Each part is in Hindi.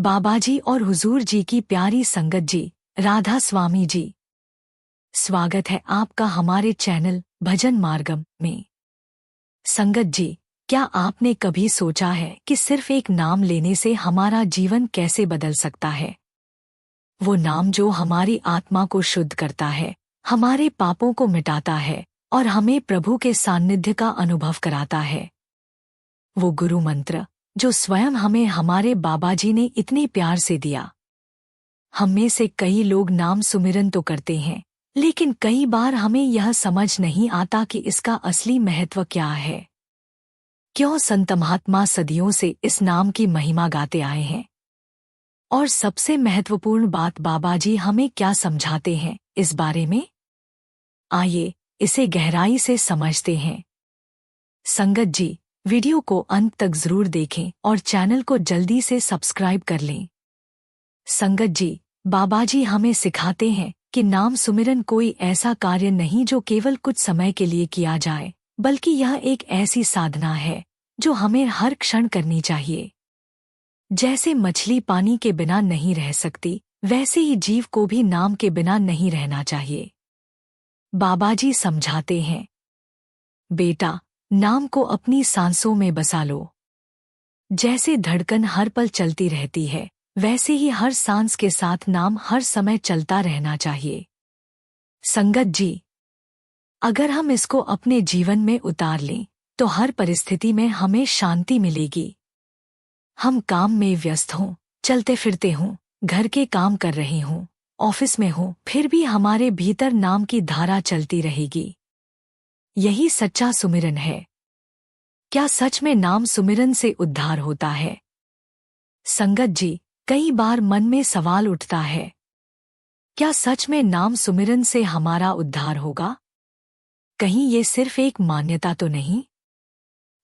बाबा जी और हुजूर जी की प्यारी संगत जी, राधा स्वामी जी, स्वागत है आपका हमारे चैनल भजन मार्गम में। संगत जी, क्या आपने कभी सोचा है कि सिर्फ एक नाम लेने से हमारा जीवन कैसे बदल सकता है? वो नाम जो हमारी आत्मा को शुद्ध करता है, हमारे पापों को मिटाता है और हमें प्रभु के सान्निध्य का अनुभव कराता है। वो गुरु मंत्र जो स्वयं हमें हमारे बाबा जी ने इतने प्यार से दिया। हम में से कई लोग नाम सुमिरन तो करते हैं, लेकिन कई बार हमें यह समझ नहीं आता कि इसका असली महत्व क्या है। क्यों संत महात्मा सदियों से इस नाम की महिमा गाते आए हैं? और सबसे महत्वपूर्ण बात बाबा जी हमें क्या समझाते हैं इस बारे में? आइए इसे गहराई से समझते हैं। संगत जी, वीडियो को अंत तक जरूर देखें और चैनल को जल्दी से सब्सक्राइब कर लें। संगत जी, बाबा जी हमें सिखाते हैं कि नाम सुमिरन कोई ऐसा कार्य नहीं जो केवल कुछ समय के लिए किया जाए, बल्कि यह एक ऐसी साधना है जो हमें हर क्षण करनी चाहिए। जैसे मछली पानी के बिना नहीं रह सकती, वैसे ही जीव को भी नाम के बिना नहीं रहना चाहिए। बाबा जी समझाते हैं, बेटा, नाम को अपनी सांसों में बसा लो। जैसे धड़कन हर पल चलती रहती है, वैसे ही हर सांस के साथ नाम हर समय चलता रहना चाहिए। संगत जी, अगर हम इसको अपने जीवन में उतार लें, तो हर परिस्थिति में हमें शांति मिलेगी। हम काम में व्यस्त हों, चलते फिरते हों, घर के काम कर रहे हों, ऑफिस में हों, फिर भी हमारे भीतर नाम की धारा चलती रहेगी। यही सच्चा सुमिरन है। क्या सच में नाम सुमिरन से उद्धार होता है? संगत जी, कई बार मन में सवाल उठता है, क्या सच में नाम सुमिरन से हमारा उद्धार होगा? कहीं ये सिर्फ एक मान्यता तो नहीं?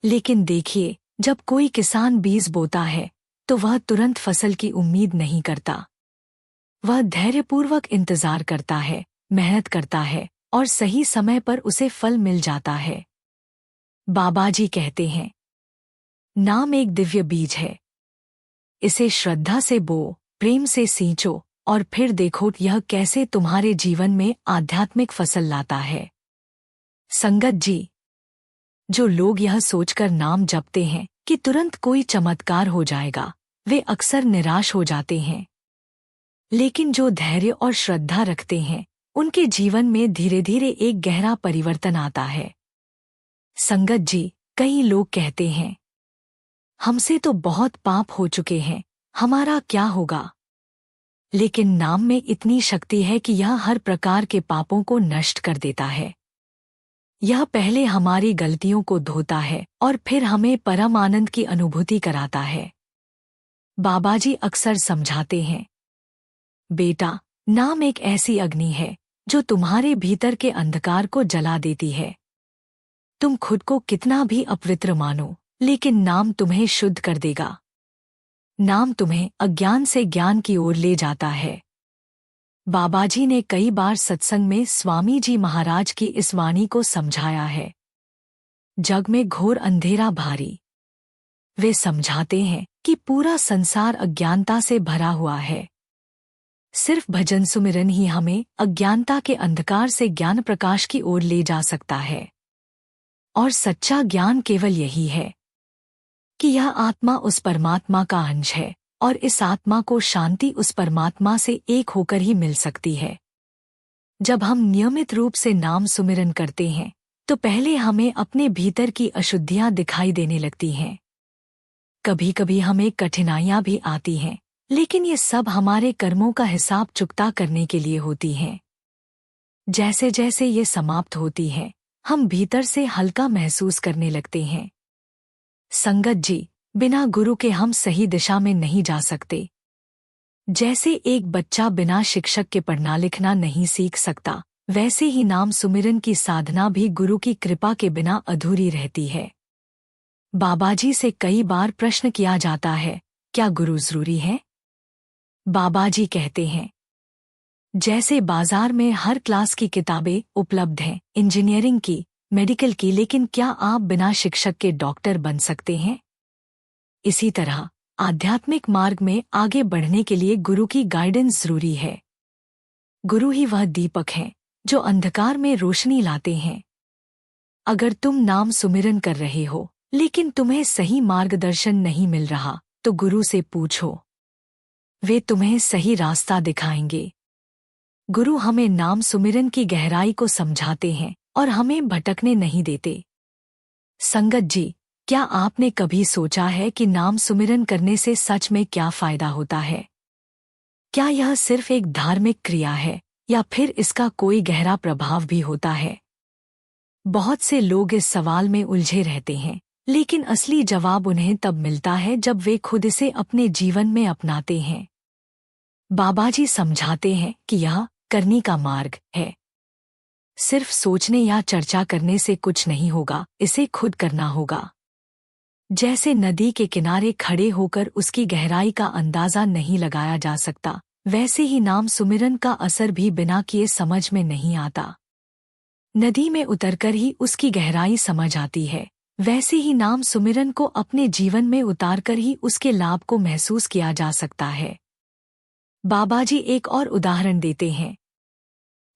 लेकिन देखिए, जब कोई किसान बीज बोता है, तो वह तुरंत फसल की उम्मीद नहीं करता। वह धैर्यपूर्वक इंतजार करता है, मेहनत करता है और सही समय पर उसे फल मिल जाता है। बाबा जी कहते हैं, नाम एक दिव्य बीज है। इसे श्रद्धा से बो, प्रेम से सींचो और फिर देखो यह कैसे तुम्हारे जीवन में आध्यात्मिक फसल लाता है। संगत जी, जो लोग यह सोचकर नाम जपते हैं कि तुरंत कोई चमत्कार हो जाएगा, वे अक्सर निराश हो जाते हैं। लेकिन जो धैर्य और श्रद्धा रखते हैं, उनके जीवन में धीरे धीरे एक गहरा परिवर्तन आता है। संगत जी, कई लोग कहते हैं, हमसे तो बहुत पाप हो चुके हैं, हमारा क्या होगा? लेकिन नाम में इतनी शक्ति है कि यह हर प्रकार के पापों को नष्ट कर देता है। यह पहले हमारी गलतियों को धोता है और फिर हमें परम आनंद की अनुभूति कराता है। बाबा जी अक्सर समझाते हैं, बेटा, नाम एक ऐसी अग्नि है जो तुम्हारे भीतर के अंधकार को जला देती है। तुम खुद को कितना भी अपवित्र मानो, लेकिन नाम तुम्हें शुद्ध कर देगा। नाम तुम्हें अज्ञान से ज्ञान की ओर ले जाता है। बाबा जी ने कई बार सत्संग में स्वामी जी महाराज की इस वाणी को समझाया है। जग में घोर अंधेरा भारी। वे समझाते हैं कि पूरा संसार अज्ञानता से भरा हुआ है। सिर्फ भजन सुमिरन ही हमें अज्ञानता के अंधकार से ज्ञान प्रकाश की ओर ले जा सकता है। और सच्चा ज्ञान केवल यही है कि यह आत्मा उस परमात्मा का अंश है और इस आत्मा को शांति उस परमात्मा से एक होकर ही मिल सकती है। जब हम नियमित रूप से नाम सुमिरन करते हैं, तो पहले हमें अपने भीतर की अशुद्धियां दिखाई देने लगती हैं। कभी कभी हमें कठिनाइयां भी आती हैं, लेकिन ये सब हमारे कर्मों का हिसाब चुकता करने के लिए होती हैं। जैसे जैसे ये समाप्त होती हैं, हम भीतर से हल्का महसूस करने लगते हैं। संगत जी, बिना गुरु के हम सही दिशा में नहीं जा सकते। जैसे एक बच्चा बिना शिक्षक के पढ़ना लिखना नहीं सीख सकता, वैसे ही नाम सुमिरन की साधना भी गुरु की कृपा के बिना अधूरी रहती है। बाबा जी से कई बार प्रश्न किया जाता है, क्या गुरु जरूरी है? बाबा जी कहते हैं, जैसे बाजार में हर क्लास की किताबें उपलब्ध हैं, इंजीनियरिंग की, मेडिकल की, लेकिन क्या आप बिना शिक्षक के डॉक्टर बन सकते हैं? इसी तरह आध्यात्मिक मार्ग में आगे बढ़ने के लिए गुरु की गाइडेंस जरूरी है। गुरु ही वह दीपक हैं जो अंधकार में रोशनी लाते हैं। अगर तुम नाम सुमिरन कर रहे हो लेकिन तुम्हें सही मार्गदर्शन नहीं मिल रहा तो गुरु से पूछो, वे तुम्हें सही रास्ता दिखाएंगे। गुरु हमें नाम सुमिरन की गहराई को समझाते हैं और हमें भटकने नहीं देते। संगत जी, क्या आपने कभी सोचा है कि नाम सुमिरन करने से सच में क्या फायदा होता है? क्या यह सिर्फ एक धार्मिक क्रिया है या फिर इसका कोई गहरा प्रभाव भी होता है? बहुत से लोग इस सवाल में उलझे रहते हैं, लेकिन असली जवाब उन्हें तब मिलता है जब वे खुद इसे अपने जीवन में अपनाते हैं। बाबा जी समझाते हैं कि यह करने का मार्ग है। सिर्फ सोचने या चर्चा करने से कुछ नहीं होगा, इसे खुद करना होगा। जैसे नदी के किनारे खड़े होकर उसकी गहराई का अंदाजा नहीं लगाया जा सकता, वैसे ही नाम सुमिरन का असर भी बिना किए समझ में नहीं आता। नदी में उतरकर ही उसकी गहराई समझ आती है, वैसे ही नाम सुमिरन को अपने जीवन में उतारकर ही उसके लाभ को महसूस किया जा सकता है। बाबा जी एक और उदाहरण देते हैं।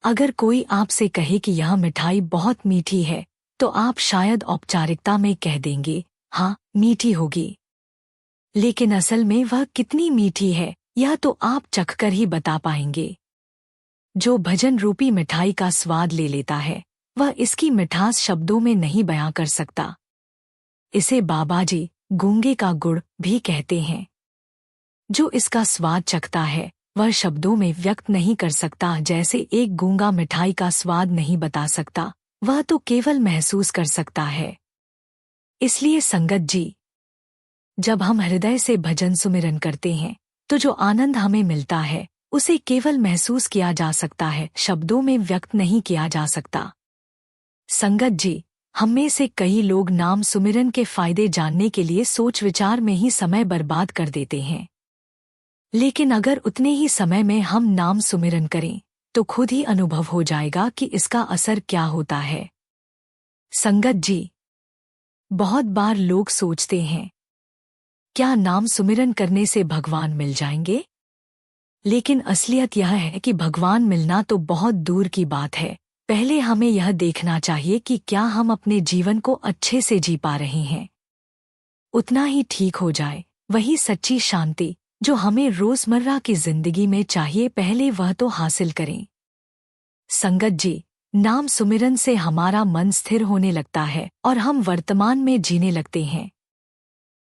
अगर कोई आपसे कहे कि यह मिठाई बहुत मीठी है, तो आप शायद औपचारिकता में कह देंगे, हाँ, मीठी होगी। लेकिन असल में वह कितनी मीठी है, यह तो आप चखकर ही बता पाएंगे। जो भजन रूपी मिठाई का स्वाद ले लेता है, वह इसकी मिठास शब्दों में नहीं बयां कर सकता। इसे बाबा जी गूंगे का गुड़ भी कहते हैं। जो इसका स्वाद चखता है, वह शब्दों में व्यक्त नहीं कर सकता। जैसे एक गूंगा मिठाई का स्वाद नहीं बता सकता, वह तो केवल महसूस कर सकता है। इसलिए संगत जी, जब हम हृदय से भजन सुमिरन करते हैं, तो जो आनंद हमें मिलता है, उसे केवल महसूस किया जा सकता है, शब्दों में व्यक्त नहीं किया जा सकता। संगत जी, हम में से कई लोग नाम सुमिरन के फायदे जानने के लिए सोच विचार में ही समय बर्बाद कर देते हैं। लेकिन अगर उतने ही समय में हम नाम सुमिरन करें, तो खुद ही अनुभव हो जाएगा कि इसका असर क्या होता है। संगत जी, बहुत बार लोग सोचते हैं, क्या नाम सुमिरन करने से भगवान मिल जाएंगे? लेकिन असलियत यह है कि भगवान मिलना तो बहुत दूर की बात है। पहले हमें यह देखना चाहिए कि क्या हम अपने जीवन को अच्छे से जी पा रहे हैं। उतना ही ठीक हो जाए, वही सच्ची शांति जो हमें रोजमर्रा की जिंदगी में चाहिए, पहले वह तो हासिल करें। संगत जी, नाम सुमिरन से हमारा मन स्थिर होने लगता है और हम वर्तमान में जीने लगते हैं।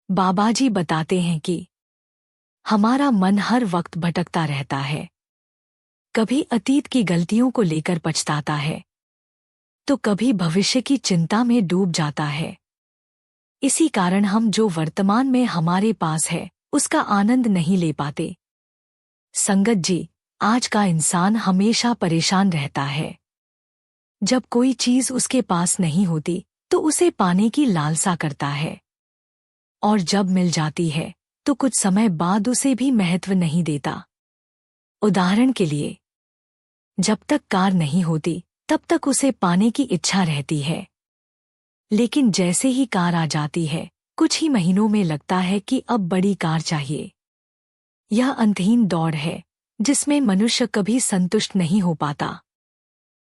बाबा जी बताते हैं कि हमारा मन हर वक्त भटकता रहता है। कभी अतीत की गलतियों को लेकर पछताता है, तो कभी भविष्य की चिंता में डूब जाता है। इसी कारण हम जो वर्तमान में हमारे पास है, उसका आनंद नहीं ले पाते। संगत जी, आज का इंसान हमेशा परेशान रहता है। जब कोई चीज उसके पास नहीं होती, तो उसे पाने की लालसा करता है, और जब मिल जाती है, तो कुछ समय बाद उसे भी महत्व नहीं देता। उदाहरण के लिए, जब तक कार नहीं होती, तब तक उसे पाने की इच्छा रहती है। लेकिन जैसे ही कार आ जाती है, कुछ ही महीनों में लगता है कि अब बड़ी कार चाहिए। यह अंतहीन दौड़ है, जिसमें मनुष्य कभी संतुष्ट नहीं हो पाता।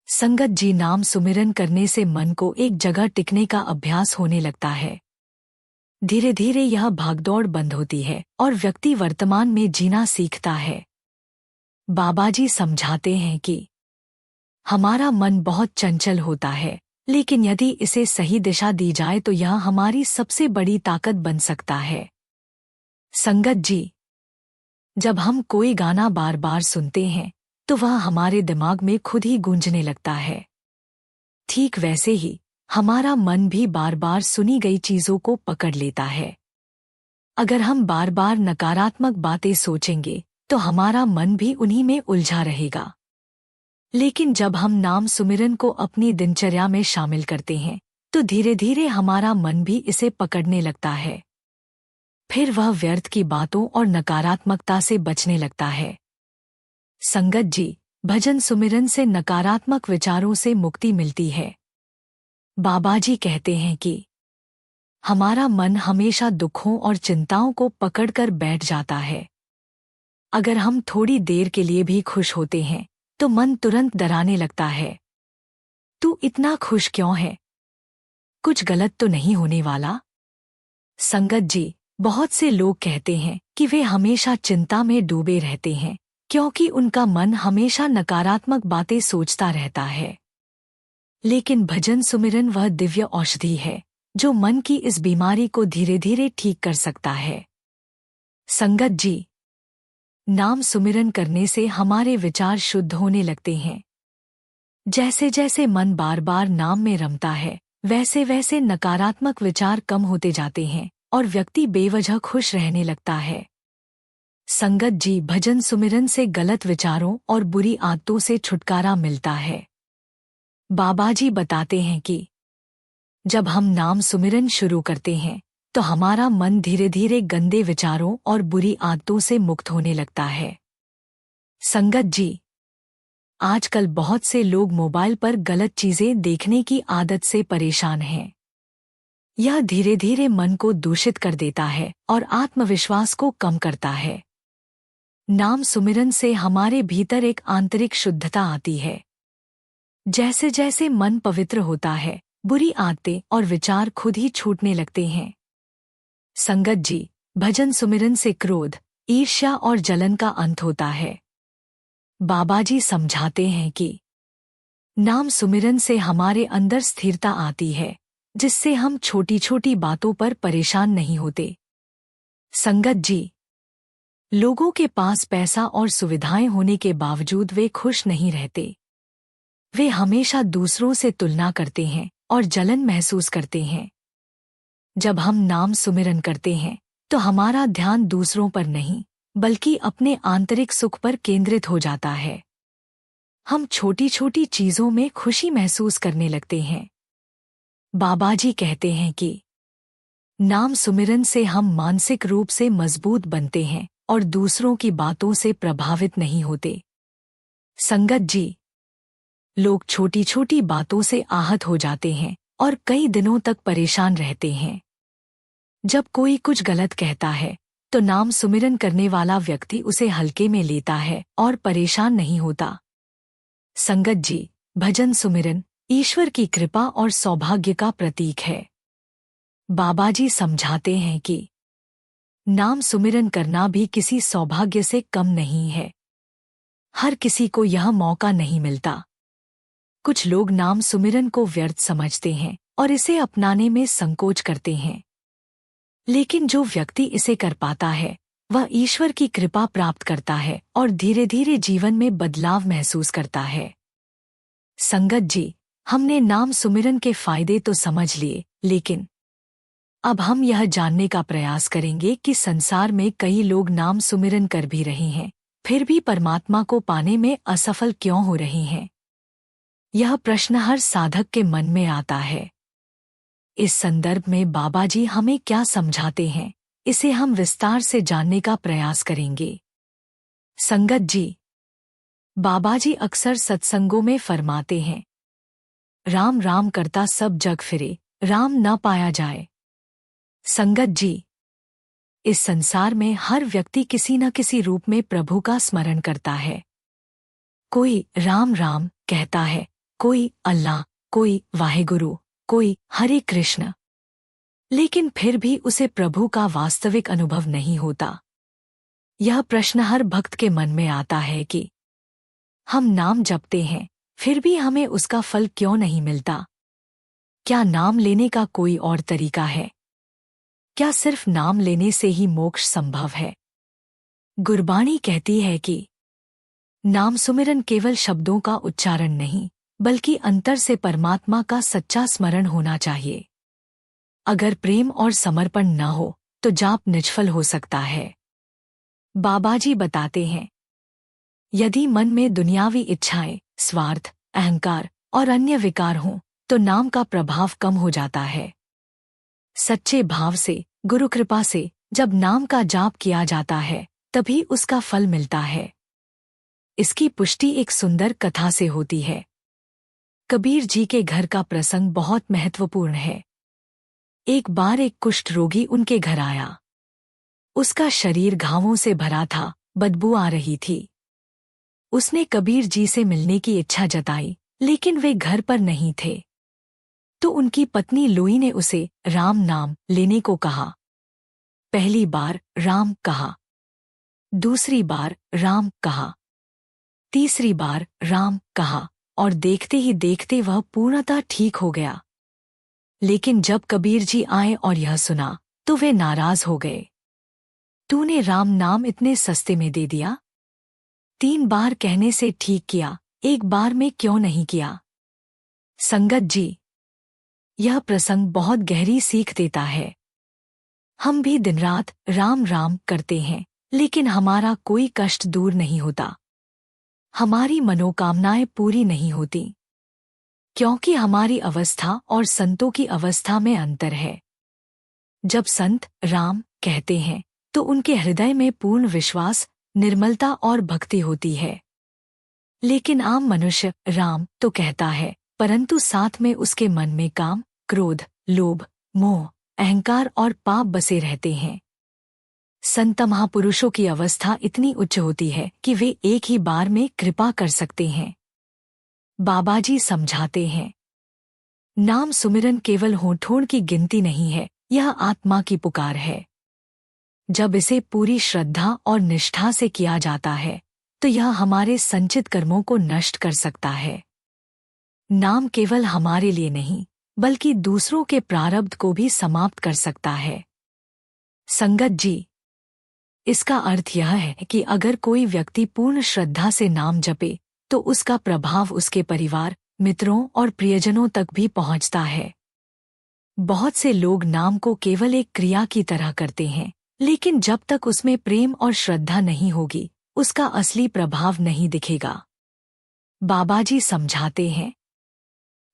संगत जी, नाम सुमिरन करने से मन को एक जगह टिकने का अभ्यास होने लगता है। धीरे धीरे यह भागदौड़ बंद होती है और व्यक्ति वर्तमान में जीना सीखता है। बाबा जी समझाते हैं कि हमारा मन बहुत चंचल होता है, लेकिन यदि इसे सही दिशा दी जाए तो यह हमारी सबसे बड़ी ताकत बन सकता है। संगत जी, जब हम कोई गाना बार बार सुनते हैं, तो वह हमारे दिमाग में खुद ही गूंजने लगता है। ठीक वैसे ही हमारा मन भी बार बार सुनी गई चीजों को पकड़ लेता है। अगर हम बार बार नकारात्मक बातें सोचेंगे, तो हमारा मन भी उन्हीं में उलझा रहेगा। लेकिन जब हम नाम सुमिरन को अपनी दिनचर्या में शामिल करते हैं, तो धीरे धीरे हमारा मन भी इसे पकड़ने लगता है। फिर वह व्यर्थ की बातों और नकारात्मकता से बचने लगता है। संगत जी, भजन सुमिरन से नकारात्मक विचारों से मुक्ति मिलती है। बाबा जी कहते हैं कि हमारा मन हमेशा दुखों और चिंताओं को पकड़कर बैठ जाता है। अगर हम थोड़ी देर के लिए भी खुश होते हैं तो मन तुरंत डराने लगता है। तू इतना खुश क्यों है? कुछ गलत तो नहीं होने वाला? संगत जी, बहुत से लोग कहते हैं कि वे हमेशा चिंता में डूबे रहते हैं क्योंकि उनका मन हमेशा नकारात्मक बातें सोचता रहता है। लेकिन भजन सुमिरन वह दिव्य औषधि है जो मन की इस बीमारी को धीरे धीरे ठीक कर सकता है। संगत जी, नाम सुमिरन करने से हमारे विचार शुद्ध होने लगते हैं। जैसे जैसे मन बार बार नाम में रमता है, वैसे वैसे नकारात्मक विचार कम होते जाते हैं और व्यक्ति बेवजह खुश रहने लगता है। संगत जी, भजन सुमिरन से गलत विचारों और बुरी आदतों से छुटकारा मिलता है। बाबा जी बताते हैं कि जब हम नाम सुमिरन शुरू करते हैं तो हमारा मन धीरे धीरे गंदे विचारों और बुरी आदतों से मुक्त होने लगता है। संगत जी, आजकल बहुत से लोग मोबाइल पर गलत चीजें देखने की आदत से परेशान हैं। यह धीरे धीरे मन को दूषित कर देता है और आत्मविश्वास को कम करता है। नाम सुमिरन से हमारे भीतर एक आंतरिक शुद्धता आती है। जैसे जैसे मन पवित्र होता है, बुरी आदतें और विचार खुद ही छूटने लगते हैं। संगत जी, भजन सुमिरन से क्रोध, ईर्ष्या और जलन का अंत होता है। बाबा जी समझाते हैं कि नाम सुमिरन से हमारे अंदर स्थिरता आती है, जिससे हम छोटी छोटी बातों पर परेशान नहीं होते। संगत जी, लोगों के पास पैसा और सुविधाएं होने के बावजूद वे खुश नहीं रहते। वे हमेशा दूसरों से तुलना करते हैं और जलन महसूस करते हैं। जब हम नाम सुमिरन करते हैं तो हमारा ध्यान दूसरों पर नहीं बल्कि अपने आंतरिक सुख पर केंद्रित हो जाता है। हम छोटी छोटी चीजों में खुशी महसूस करने लगते हैं। बाबा जी कहते हैं कि नाम सुमिरन से हम मानसिक रूप से मजबूत बनते हैं और दूसरों की बातों से प्रभावित नहीं होते। संगत जी, लोग छोटी छोटी बातों से आहत हो जाते हैं और कई दिनों तक परेशान रहते हैं। जब कोई कुछ गलत कहता है तो नाम सुमिरन करने वाला व्यक्ति उसे हल्के में लेता है और परेशान नहीं होता। संगत जी, भजन सुमिरन ईश्वर की कृपा और सौभाग्य का प्रतीक है। बाबा जी समझाते हैं कि नाम सुमिरन करना भी किसी सौभाग्य से कम नहीं है। हर किसी को यह मौका नहीं मिलता। कुछ लोग नाम सुमिरन को व्यर्थ समझते हैं और इसे अपनाने में संकोच करते हैं। लेकिन जो व्यक्ति इसे कर पाता है वह ईश्वर की कृपा प्राप्त करता है और धीरे धीरे जीवन में बदलाव महसूस करता है। संगत जी, हमने नाम सुमिरन के फायदे तो समझ लिए, लेकिन अब हम यह जानने का प्रयास करेंगे कि संसार में कई लोग नाम सुमिरन कर भी रहे हैं, फिर भी परमात्मा को पाने में असफल क्यों हो रहे हैं। यह प्रश्न हर साधक के मन में आता है। इस संदर्भ में बाबा जी हमें क्या समझाते हैं, इसे हम विस्तार से जानने का प्रयास करेंगे। संगत जी, बाबा जी अक्सर सत्संगों में फरमाते हैं, राम राम करता सब जग फिरे, राम न पाया जाए। संगत जी, इस संसार में हर व्यक्ति किसी न किसी रूप में प्रभु का स्मरण करता है। कोई राम राम कहता है, कोई अल्लाह, कोई वाहेगुरु, कोई हरे कृष्ण, लेकिन फिर भी उसे प्रभु का वास्तविक अनुभव नहीं होता। यह प्रश्न हर भक्त के मन में आता है कि हम नाम जपते हैं फिर भी हमें उसका फल क्यों नहीं मिलता। क्या नाम लेने का कोई और तरीका है? क्या सिर्फ नाम लेने से ही मोक्ष संभव है? गुरबाणी कहती है कि नाम सुमिरन केवल शब्दों का उच्चारण नहीं बल्कि अंतर से परमात्मा का सच्चा स्मरण होना चाहिए। अगर प्रेम और समर्पण न हो तो जाप निष्फल हो सकता है। बाबा जी बताते हैं, यदि मन में दुनियावी इच्छाएं, स्वार्थ, अहंकार और अन्य विकार हों तो नाम का प्रभाव कम हो जाता है। सच्चे भाव से, गुरु कृपा से जब नाम का जाप किया जाता है तभी उसका फल मिलता है। इसकी पुष्टि एक सुंदर कथा से होती है। कबीर जी के घर का प्रसंग बहुत महत्वपूर्ण है। एक बार एक कुष्ठ रोगी उनके घर आया। उसका शरीर घावों से भरा था, बदबू आ रही थी। उसने कबीर जी से मिलने की इच्छा जताई, लेकिन वे घर पर नहीं थे। तो उनकी पत्नी लोई ने उसे राम नाम लेने को कहा। पहली बार राम कहा, दूसरी बार राम कहा, तीसरी बार राम कहा, और देखते ही देखते वह पूर्णतः ठीक हो गया। लेकिन जब कबीर जी आए और यह सुना तो वे नाराज हो गए। तूने राम नाम इतने सस्ते में दे दिया? 3 बार कहने से ठीक किया, एक बार में क्यों नहीं किया? संगत जी, यह प्रसंग बहुत गहरी सीख देता है। हम भी दिन रात राम राम करते हैं, लेकिन हमारा कोई कष्ट दूर नहीं होता, हमारी मनोकामनाएं पूरी नहीं होती, क्योंकि हमारी अवस्था और संतों की अवस्था में अंतर है। जब संत राम कहते हैं तो उनके हृदय में पूर्ण विश्वास, निर्मलता और भक्ति होती है। लेकिन आम मनुष्य राम तो कहता है, परंतु साथ में उसके मन में काम, क्रोध, लोभ, मोह, अहंकार और पाप बसे रहते हैं। संत महापुरुषों की अवस्था इतनी उच्च होती है कि वे एक ही बार में कृपा कर सकते हैं। बाबा जी समझाते हैं, नाम सुमिरन केवल होठों की गिनती नहीं है, यह आत्मा की पुकार है। जब इसे पूरी श्रद्धा और निष्ठा से किया जाता है तो यह हमारे संचित कर्मों को नष्ट कर सकता है। नाम केवल हमारे लिए नहीं, बल्कि दूसरों के प्रारब्ध को भी समाप्त कर सकता है। संगत जी, इसका अर्थ यह है कि अगर कोई व्यक्ति पूर्ण श्रद्धा से नाम जपे तो उसका प्रभाव उसके परिवार, मित्रों और प्रियजनों तक भी पहुंचता है। बहुत से लोग नाम को केवल एक क्रिया की तरह करते हैं, लेकिन जब तक उसमें प्रेम और श्रद्धा नहीं होगी, उसका असली प्रभाव नहीं दिखेगा। बाबा जी समझाते हैं,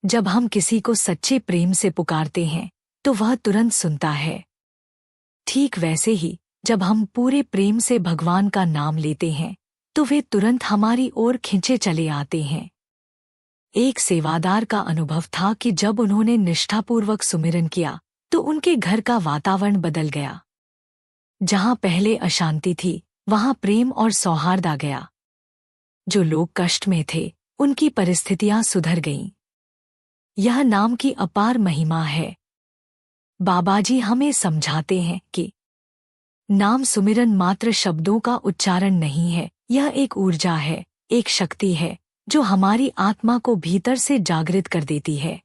जब हम किसी को सच्चे प्रेम से पुकारते हैं तो वह तुरंत सुनता है। ठीक वैसे ही जब हम पूरे प्रेम से भगवान का नाम लेते हैं तो वे तुरंत हमारी ओर खिंचे चले आते हैं। एक सेवादार का अनुभव था कि जब उन्होंने निष्ठापूर्वक सुमिरन किया तो उनके घर का वातावरण बदल गया। जहां पहले अशांति थी, वहां प्रेम और सौहार्द आ गया। जो लोग कष्ट में थे, उनकी परिस्थितियां सुधर गईं। यह नाम की अपार महिमा है। बाबाजी हमें समझाते हैं कि नाम सुमिरन मात्र शब्दों का उच्चारण नहीं है, यह एक ऊर्जा है, एक शक्ति है जो हमारी आत्मा को भीतर से जागृत कर देती है।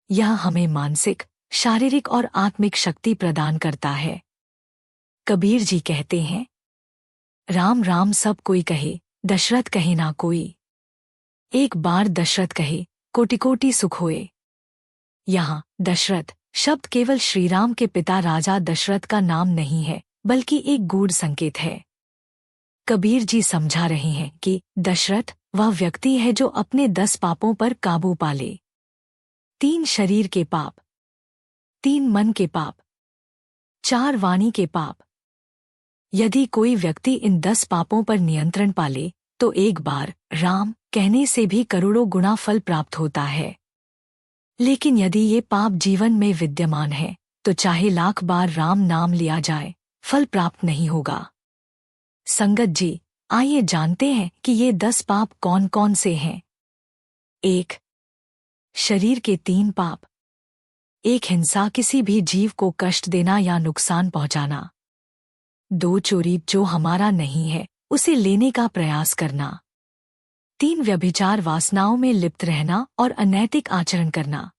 यह हमें मानसिक, शारीरिक और आत्मिक शक्ति प्रदान करता है। कबीर जी कहते हैं, राम राम सब कोई कहे, दशरथ कहे ना कोई। एक बार दशरथ कहे, कोटि कोटि सुख होए। यहाँ दशरथ शब्द केवल श्रीराम के पिता राजा दशरथ का नाम नहीं है, बल्कि एक गूढ़ संकेत है। कबीर जी समझा रहे हैं कि दशरथ वह व्यक्ति है जो अपने 10 पापों पर काबू पा ले। 3 शरीर के पाप, 3 मन के पाप, 4 वाणी के पाप। यदि कोई व्यक्ति इन 10 पापों पर नियंत्रण पाले तो एक बार राम कहने से भी करोड़ों गुना फल प्राप्त होता है। लेकिन यदि ये पाप जीवन में विद्यमान है तो चाहे लाख बार राम नाम लिया जाए, फल प्राप्त नहीं होगा। संगत जी, आइए जानते हैं कि ये 10 पाप कौन कौन से हैं। 1. शरीर के 3 पाप। 1. हिंसा, किसी भी जीव को कष्ट देना या नुकसान पहुंचाना। 2. चोरी, जो हमारा नहीं है उसे लेने का प्रयास करना। 3. व्यभिचार, वासनाओं में लिप्त रहना और अनैतिक आचरण करना।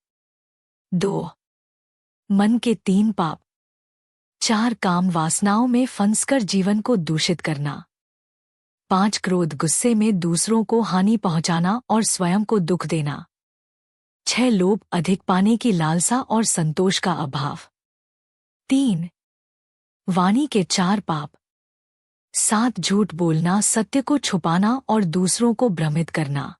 2. मन के 3 पाप। 4. काम वासनाओं में फंसकर जीवन को दूषित करना। 5. क्रोध, गुस्से में दूसरों को हानि पहुंचाना और स्वयं को दुख देना। 6. लोभ, अधिक पाने की लालसा और संतोष का अभाव। 3. वाणी के 4 पाप। 7. झूठ बोलना, सत्य को छुपाना और दूसरों को भ्रमित करना।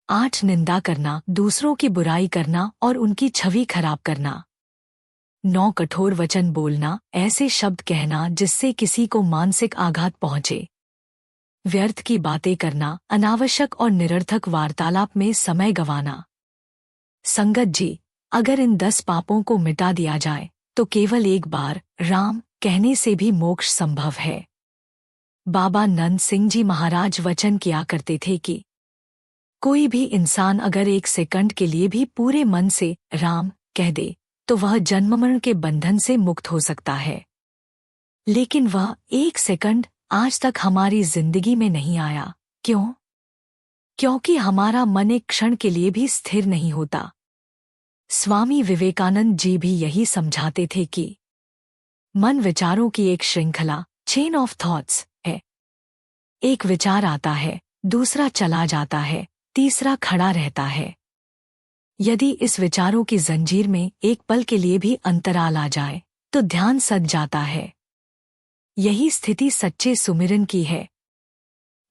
8. निंदा करना, दूसरों की बुराई करना और उनकी छवि खराब करना। 9. कठोर वचन बोलना, ऐसे शब्द कहना जिससे किसी को मानसिक आघात पहुंचे। व्यर्थ की बातें करना, अनावश्यक और निरर्थक वार्तालाप में समय गंवाना। संगत जी, अगर इन 10 पापों को मिटा दिया जाए तो केवल एक बार राम कहने से भी मोक्ष संभव है। बाबा नंद सिंह जी महाराज वचन किया करते थे कि कोई भी इंसान अगर 1 सेकंड के लिए भी पूरे मन से राम कह दे तो वह जन्म मरण के बंधन से मुक्त हो सकता है। लेकिन वह 1 सेकंड आज तक हमारी जिंदगी में नहीं आया। क्यों? क्योंकि हमारा मन एक क्षण के लिए भी स्थिर नहीं होता। स्वामी विवेकानंद जी भी यही समझाते थे कि मन विचारों की एक श्रृंखला चेन ऑफ थॉट्स है। एक विचार आता है, दूसरा चला जाता है, तीसरा खड़ा रहता है। यदि इस विचारों की जंजीर में एक पल के लिए भी अंतराल आ जाए तो ध्यान सज जाता है। यही स्थिति सच्चे सुमिरन की है।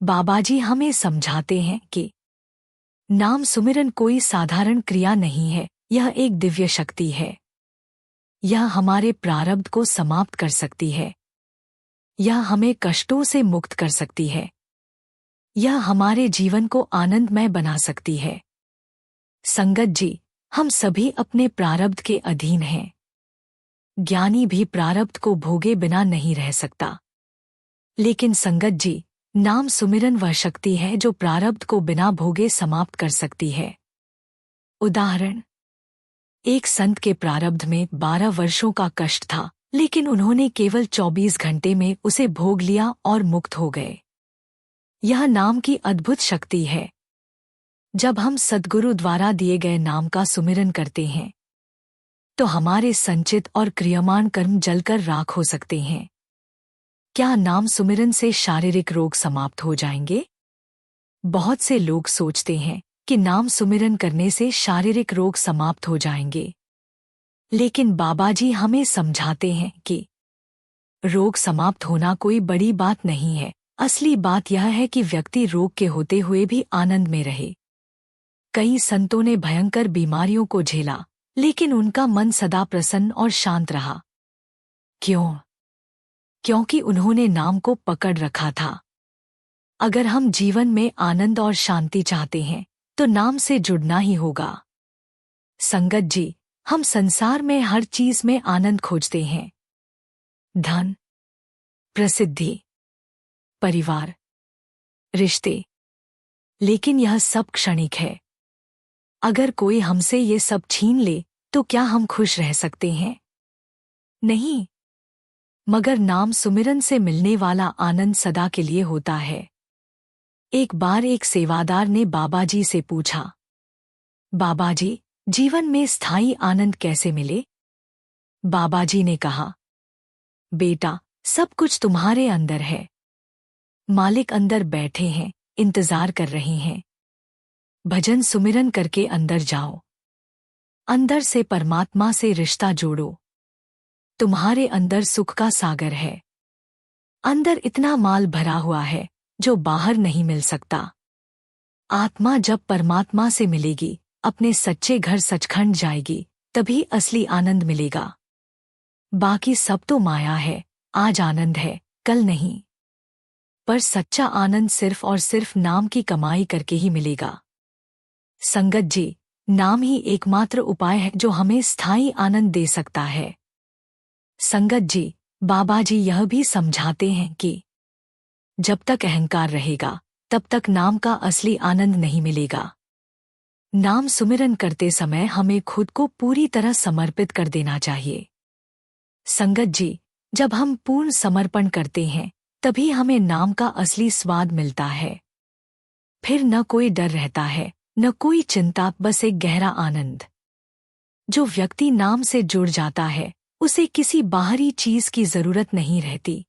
बाबाजी हमें समझाते हैं कि नाम सुमिरन कोई साधारण क्रिया नहीं है, यह एक दिव्य शक्ति है। यह हमारे प्रारब्ध को समाप्त कर सकती है। यह हमें कष्टों से मुक्त कर सकती है। यह हमारे जीवन को आनंदमय बना सकती है। संगत जी, हम सभी अपने प्रारब्ध के अधीन हैं। ज्ञानी भी प्रारब्ध को भोगे बिना नहीं रह सकता। लेकिन संगत जी, नाम सुमिरन वह शक्ति है जो प्रारब्ध को बिना भोगे समाप्त कर सकती है। उदाहरण, एक संत के प्रारब्ध में 12 वर्षों का कष्ट था, लेकिन उन्होंने केवल 24 घंटे में उसे भोग लिया और मुक्त हो गए। यह नाम की अद्भुत शक्ति है। जब हम सद्गुरु द्वारा दिए गए नाम का सुमिरन करते हैं तो हमारे संचित और क्रियमाण कर्म जलकर राख हो सकते हैं। क्या नाम सुमिरन से शारीरिक रोग समाप्त हो जाएंगे? बहुत से लोग सोचते हैं कि नाम सुमिरन करने से शारीरिक रोग समाप्त हो जाएंगे। लेकिन बाबाजी हमें समझाते हैं कि रोग समाप्त होना कोई बड़ी बात नहीं है। असली बात यह है कि व्यक्ति रोग के होते हुए भी आनंद में रहे। कई संतों ने भयंकर बीमारियों को झेला, लेकिन उनका मन सदा प्रसन्न और शांत रहा। क्यों? क्योंकि उन्होंने नाम को पकड़ रखा था। अगर हम जीवन में आनंद और शांति चाहते हैं तो नाम से जुड़ना ही होगा। संगत जी, हम संसार में हर चीज में आनंद खोजते हैं। धन, प्रसिद्धि, परिवार, रिश्ते, लेकिन यह सब क्षणिक है। अगर कोई हमसे ये सब छीन ले तो क्या हम खुश रह सकते हैं? नहीं। मगर नाम सुमिरन से मिलने वाला आनंद सदा के लिए होता है। एक बार एक सेवादार ने बाबाजी से पूछा, बाबाजी, जीवन में स्थायी आनंद कैसे मिले? बाबाजी ने कहा, बेटा, सब कुछ तुम्हारे अंदर है। मालिक अंदर बैठे हैं, इंतजार कर रहे हैं। भजन सुमिरन करके अंदर जाओ। अंदर से परमात्मा से रिश्ता जोड़ो। तुम्हारे अंदर सुख का सागर है। अंदर इतना माल भरा हुआ है जो बाहर नहीं मिल सकता। आत्मा जब परमात्मा से मिलेगी, अपने सच्चे घर सचखंड जाएगी, तभी असली आनंद मिलेगा। बाकी सब तो माया है। आज आनंद है, कल नहीं। पर सच्चा आनंद सिर्फ और सिर्फ नाम की कमाई करके ही मिलेगा। संगत जी, नाम ही एकमात्र उपाय है जो हमें स्थायी आनंद दे सकता है। संगत जी, बाबाजी यह भी समझाते हैं कि जब तक अहंकार रहेगा तब तक नाम का असली आनंद नहीं मिलेगा। नाम सुमिरन करते समय हमें खुद को पूरी तरह समर्पित कर देना चाहिए। संगत जी, जब हम पूर्ण समर्पण करते हैं तभी हमें नाम का असली स्वाद मिलता है। फिर न कोई डर रहता है, न कोई चिंता, बस एक गहरा आनंद। जो व्यक्ति नाम से जुड़ जाता है उसे किसी बाहरी चीज की जरूरत नहीं रहती।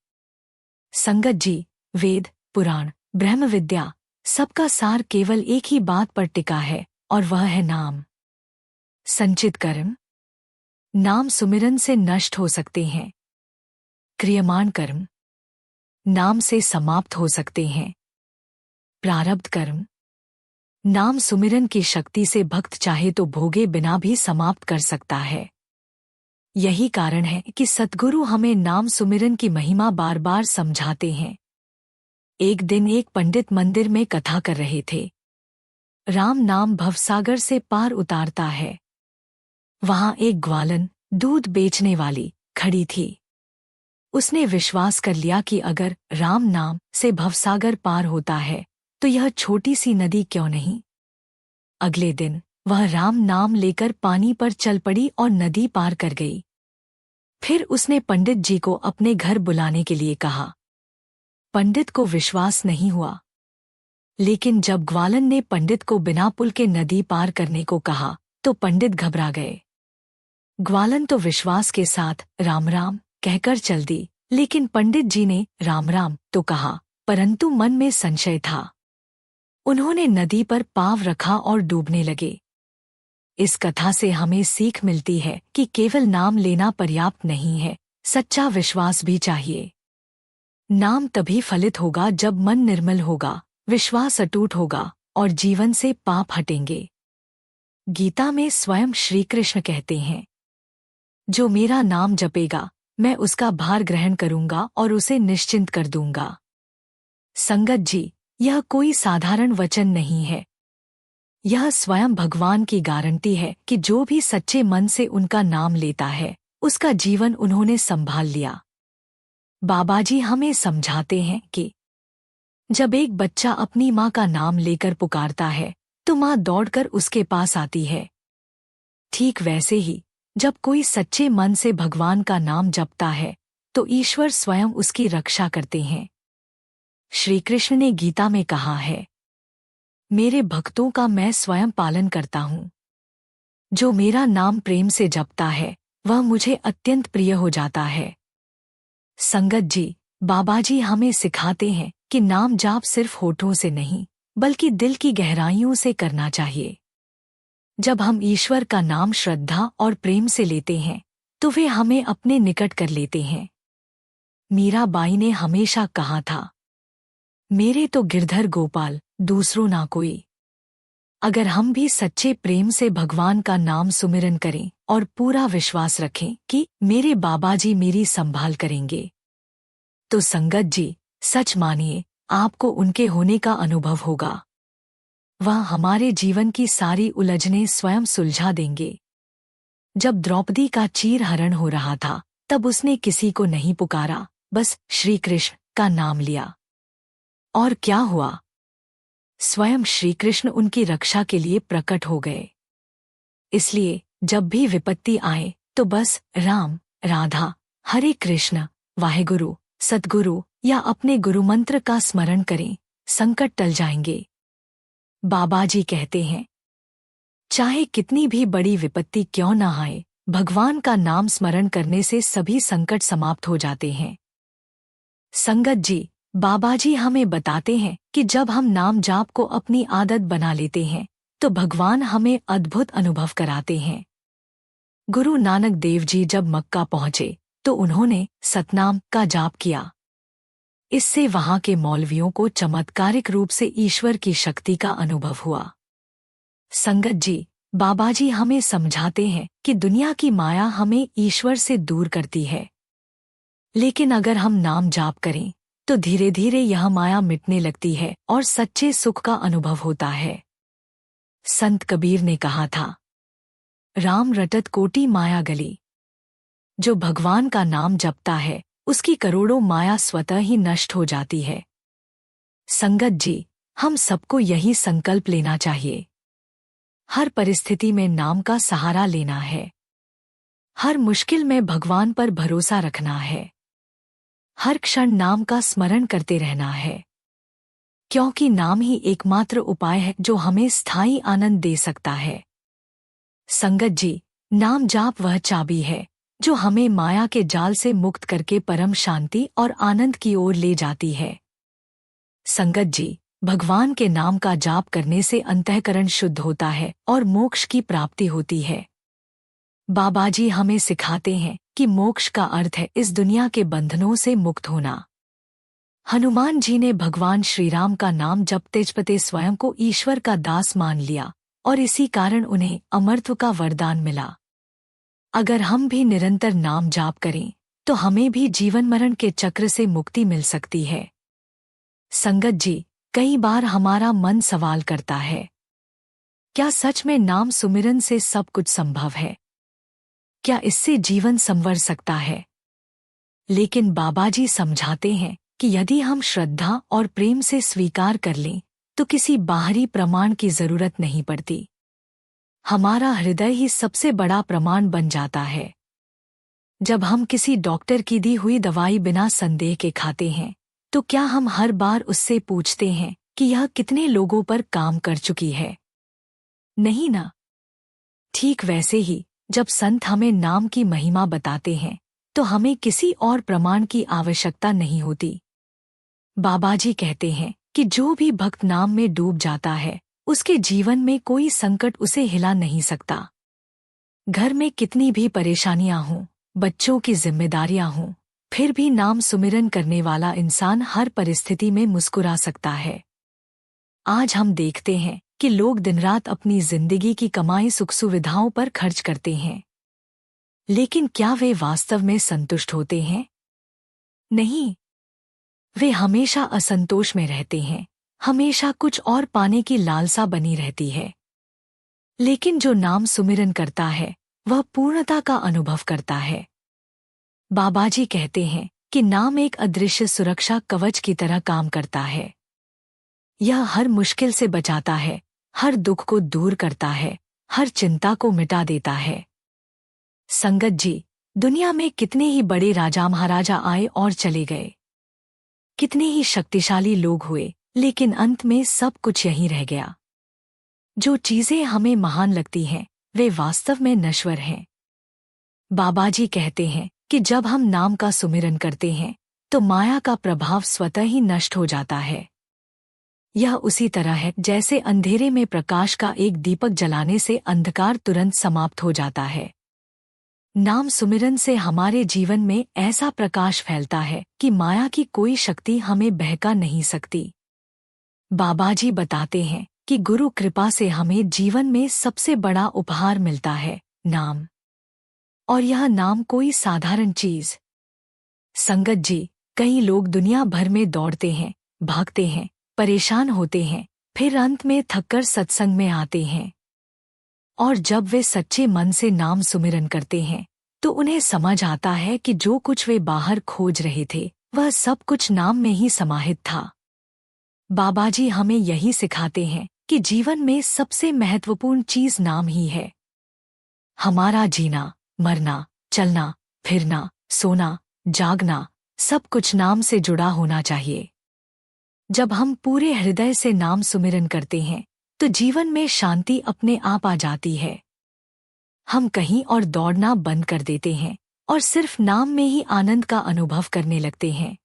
संगत जी, वेद, पुराण, ब्रह्म विद्या, सबका सार केवल एक ही बात पर टिका है और वह है नाम। संचित कर्म नाम सुमिरन से नष्ट हो सकते हैं। क्रियमाण कर्म नाम से समाप्त हो सकते हैं। प्रारब्ध कर्म नाम सुमिरन की शक्ति से भक्त चाहे तो भोगे बिना भी समाप्त कर सकता है। यही कारण है कि सद्गुरु हमें नाम सुमिरन की महिमा बार बार समझाते हैं। एक दिन एक पंडित मंदिर में कथा कर रहे थे। राम नाम भवसागर से पार उतारता है। वहां एक ग्वालन, दूध बेचने वाली, खड़ी थी। उसने विश्वास कर लिया कि अगर राम नाम से भवसागर पार होता है तो यह छोटी सी नदी क्यों नहीं। अगले दिन वह राम नाम लेकर पानी पर चल पड़ी और नदी पार कर गई। फिर उसने पंडित जी को अपने घर बुलाने के लिए कहा। पंडित को विश्वास नहीं हुआ, लेकिन जब ग्वालन ने पंडित को बिना पुल के नदी पार करने को कहा तो पंडित घबरा गए। ग्वालन तो विश्वास के साथ राम राम कहकर चल दी, लेकिन पंडित जी ने राम राम तो कहा, परंतु मन में संशय था। उन्होंने नदी पर पाँव रखा और डूबने लगे। इस कथा से हमें सीख मिलती है कि केवल नाम लेना पर्याप्त नहीं है, सच्चा विश्वास भी चाहिए। नाम तभी फलित होगा जब मन निर्मल होगा, विश्वास अटूट होगा और जीवन से पाप हटेंगे। गीता में स्वयं श्री कृष्ण कहते हैं, जो मेरा नाम जपेगा मैं उसका भार ग्रहण करूंगा और उसे निश्चिंत कर दूंगा। संगत जी, यह कोई साधारण वचन नहीं है। यह स्वयं भगवान की गारंटी है कि जो भी सच्चे मन से उनका नाम लेता है उसका जीवन उन्होंने संभाल लिया। बाबाजी हमें समझाते हैं कि जब एक बच्चा अपनी माँ का नाम लेकर पुकारता है तो माँ दौड़कर उसके पास आती है। ठीक वैसे ही जब कोई सच्चे मन से भगवान का नाम जपता है तो ईश्वर स्वयं उसकी रक्षा करते हैं। श्री कृष्ण ने गीता में कहा है, मेरे भक्तों का मैं स्वयं पालन करता हूँ। जो मेरा नाम प्रेम से जपता है वह मुझे अत्यंत प्रिय हो जाता है। संगत जी, बाबाजी हमें सिखाते हैं कि नाम जाप सिर्फ होठों से नहीं बल्कि दिल की गहराइयों से करना चाहिए। जब हम ईश्वर का नाम श्रद्धा और प्रेम से लेते हैं तो वे हमें अपने निकट कर लेते हैं। मीराबाई ने हमेशा कहा था, मेरे तो गिरधर गोपाल, दूसरों ना कोई। अगर हम भी सच्चे प्रेम से भगवान का नाम सुमिरन करें और पूरा विश्वास रखें कि मेरे बाबाजी मेरी संभाल करेंगे, तो संगत जी, सच मानिए आपको उनके होने का अनुभव होगा। वह हमारे जीवन की सारी उलझनें स्वयं सुलझा देंगे। जब द्रौपदी का चीरहरण हो रहा था तब उसने किसी को नहीं पुकारा, बस श्री कृष्ण का नाम लिया। और क्या हुआ? स्वयं श्री कृष्ण उनकी रक्षा के लिए प्रकट हो गए। इसलिए जब भी विपत्ति आए तो बस राम, राधा, हरे कृष्ण, वाहेगुरु, सतगुरु या अपने गुरुमंत्र का स्मरण करें, संकट टल जाएंगे। बाबाजी कहते हैं, चाहे कितनी भी बड़ी विपत्ति क्यों न आए, भगवान का नाम स्मरण करने से सभी संकट समाप्त हो जाते हैं। संगत जी, बाबाजी हमें बताते हैं कि जब हम नाम जाप को अपनी आदत बना लेते हैं तो भगवान हमें अद्भुत अनुभव कराते हैं। गुरु नानक देव जी जब मक्का पहुंचे तो उन्होंने सतनाम का जाप किया। इससे वहां के मौलवियों को चमत्कारिक रूप से ईश्वर की शक्ति का अनुभव हुआ। संगत जी, बाबाजी हमें समझाते हैं कि दुनिया की माया हमें ईश्वर से दूर करती है, लेकिन अगर हम नाम जाप करें तो धीरे धीरे यह माया मिटने लगती है और सच्चे सुख का अनुभव होता है। संत कबीर ने कहा था, राम रटत कोटि माया गली। जो भगवान का नाम जपता है उसकी करोड़ों माया स्वतः ही नष्ट हो जाती है। संगत जी, हम सबको यही संकल्प लेना चाहिए। हर परिस्थिति में नाम का सहारा लेना है। हर मुश्किल में भगवान पर भरोसा रखना है। हर क्षण नाम का स्मरण करते रहना है, क्योंकि नाम ही एकमात्र उपाय है जो हमें स्थायी आनंद दे सकता है। संगत जी, नाम जाप वह चाबी है जो हमें माया के जाल से मुक्त करके परम शांति और आनंद की ओर ले जाती है। संगत जी, भगवान के नाम का जाप करने से अंतःकरण शुद्ध होता है और मोक्ष की प्राप्ति होती है। बाबाजी हमें सिखाते हैं कि मोक्ष का अर्थ है इस दुनिया के बंधनों से मुक्त होना। हनुमान जी ने भगवान श्री राम का नाम जपते स्वयं को ईश्वर का दास मान लिया और इसी कारण उन्हें अमरत्व का वरदान मिला। अगर हम भी निरंतर नाम जाप करें तो हमें भी जीवन मरण के चक्र से मुक्ति मिल सकती है। संगत जी, कई बार हमारा मन सवाल करता है, क्या सच में नाम सुमिरन से सब कुछ संभव है? क्या इससे जीवन संवर सकता है? लेकिन बाबा जी समझाते हैं कि यदि हम श्रद्धा और प्रेम से स्वीकार कर लें तो किसी बाहरी प्रमाण की जरूरत नहीं पड़ती। हमारा हृदय ही सबसे बड़ा प्रमाण बन जाता है। जब हम किसी डॉक्टर की दी हुई दवाई बिना संदेह के खाते हैं तो क्या हम हर बार उससे पूछते हैं कि यह कितने लोगों पर काम कर चुकी है? नहीं ना। ठीक वैसे ही जब संत हमें नाम की महिमा बताते हैं तो हमें किसी और प्रमाण की आवश्यकता नहीं होती। बाबा जी कहते हैं कि जो भी भक्त नाम में डूब जाता है उसके जीवन में कोई संकट उसे हिला नहीं सकता। घर में कितनी भी परेशानियां हों, बच्चों की जिम्मेदारियां हों, फिर भी नाम सुमिरन करने वाला इंसान हर परिस्थिति में मुस्कुरा सकता है। आज हम देखते हैं कि लोग दिन-रात अपनी जिंदगी की कमाई सुख सुविधाओं पर खर्च करते हैं, लेकिन क्या वे वास्तव में संतुष्ट होते हैं? नहीं। वे हमेशा असंतोष में रहते हैं, हमेशा कुछ और पाने की लालसा बनी रहती है। लेकिन जो नाम सुमिरन करता है वह पूर्णता का अनुभव करता है। बाबा जी कहते हैं कि नाम एक अदृश्य सुरक्षा कवच की तरह काम करता है। यह हर मुश्किल से बचाता है, हर दुख को दूर करता है, हर चिंता को मिटा देता है। संगत जी, दुनिया में कितने ही बड़े राजा महाराजा आए और चले गए, कितने ही शक्तिशाली लोग हुए, लेकिन अंत में सब कुछ यहीं रह गया। जो चीजें हमें महान लगती हैं वे वास्तव में नश्वर हैं। बाबा जी कहते हैं कि जब हम नाम का सुमिरन करते हैं तो माया का प्रभाव स्वतः ही नष्ट हो जाता है। यह उसी तरह है जैसे अंधेरे में प्रकाश का एक दीपक जलाने से अंधकार तुरंत समाप्त हो जाता है। नाम सुमिरन से हमारे जीवन में ऐसा प्रकाश फैलता है कि माया की कोई शक्ति हमें बहका नहीं सकती। बाबा जी बताते हैं कि गुरु कृपा से हमें जीवन में सबसे बड़ा उपहार मिलता है, नाम। और यह नाम कोई साधारण चीज। संगत जी, कई लोग दुनिया भर में दौड़ते हैं, भागते हैं, परेशान होते हैं, फिर अंत में थककर सत्संग में आते हैं। और जब वे सच्चे मन से नाम सुमिरन करते हैं तो उन्हें समझ आता है कि जो कुछ वे बाहर खोज रहे थे वह सब कुछ नाम में ही समाहित था। बाबा जी हमें यही सिखाते हैं कि जीवन में सबसे महत्वपूर्ण चीज नाम ही है। हमारा जीना, मरना, चलना, फिरना, सोना, जागना, सब कुछ नाम से जुड़ा होना चाहिए। जब हम पूरे हृदय से नाम सुमिरन करते हैं तो जीवन में शांति अपने आप आ जाती है। हम कहीं और दौड़ना बंद कर देते हैं और सिर्फ नाम में ही आनंद का अनुभव करने लगते हैं।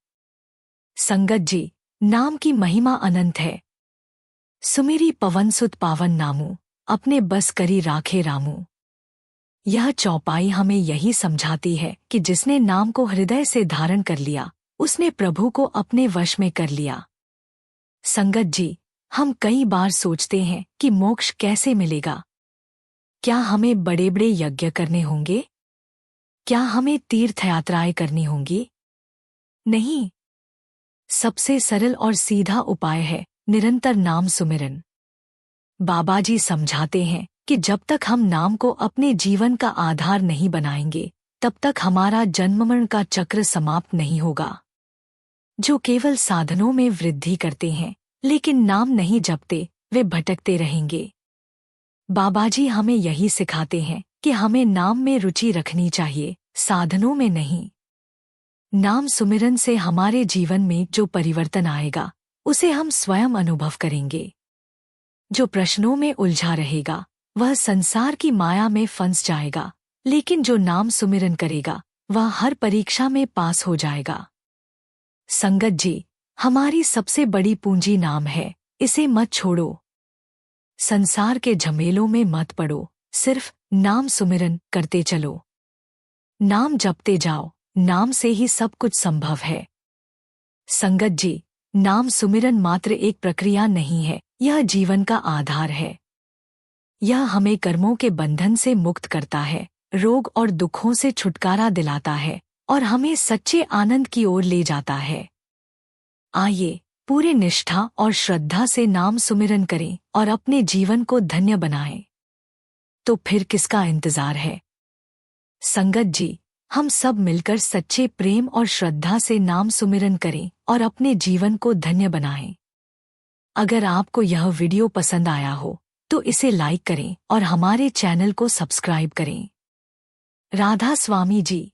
संगत जी, नाम की महिमा अनंत है। सुमिरी पवन सुत पावन नामू, अपने बस करी राखे रामू। यह चौपाई हमें यही समझाती है कि जिसने नाम को हृदय से धारण कर लिया उसने प्रभु को अपने वश में कर लिया। संगत जी, हम कई बार सोचते हैं कि मोक्ष कैसे मिलेगा। क्या हमें बड़े बड़े यज्ञ करने होंगे? क्या हमें तीर्थ यात्राएं करनी होंगी? नहीं। सबसे सरल और सीधा उपाय है निरंतर नाम सुमिरन। बाबा जी समझाते हैं कि जब तक हम नाम को अपने जीवन का आधार नहीं बनाएंगे तब तक हमारा जन्म-मरण का चक्र समाप्त नहीं होगा। जो केवल साधनों में वृद्धि करते हैं लेकिन नाम नहीं जपते, वे भटकते रहेंगे। बाबा जी हमें यही सिखाते हैं कि हमें नाम में रुचि रखनी चाहिए, साधनों में नहीं। नाम सुमिरन से हमारे जीवन में जो परिवर्तन आएगा उसे हम स्वयं अनुभव करेंगे। जो प्रश्नों में उलझा रहेगा वह संसार की माया में फंस जाएगा, लेकिन जो नाम सुमिरन करेगा वह हर परीक्षा में पास हो जाएगा। संगत जी, हमारी सबसे बड़ी पूंजी नाम है, इसे मत छोड़ो। संसार के झमेलों में मत पड़ो, सिर्फ नाम सुमिरन करते चलो। नाम जपते जाओ, नाम से ही सब कुछ संभव है। संगत जी, नाम सुमिरन मात्र एक प्रक्रिया नहीं है, यह जीवन का आधार है। यह हमें कर्मों के बंधन से मुक्त करता है, रोग और दुखों से छुटकारा दिलाता है और हमें सच्चे आनंद की ओर ले जाता है। आइए पूरे निष्ठा और श्रद्धा से नाम सुमिरन करें और अपने जीवन को धन्य बनाएं। तो फिर किसका इंतजार है? संगत जी, हम सब मिलकर सच्चे प्रेम और श्रद्धा से नाम सुमिरन करें और अपने जीवन को धन्य बनाएं। अगर आपको यह वीडियो पसंद आया हो तो इसे लाइक करें और हमारे चैनल को सब्सक्राइब करें। राधा स्वामी जी।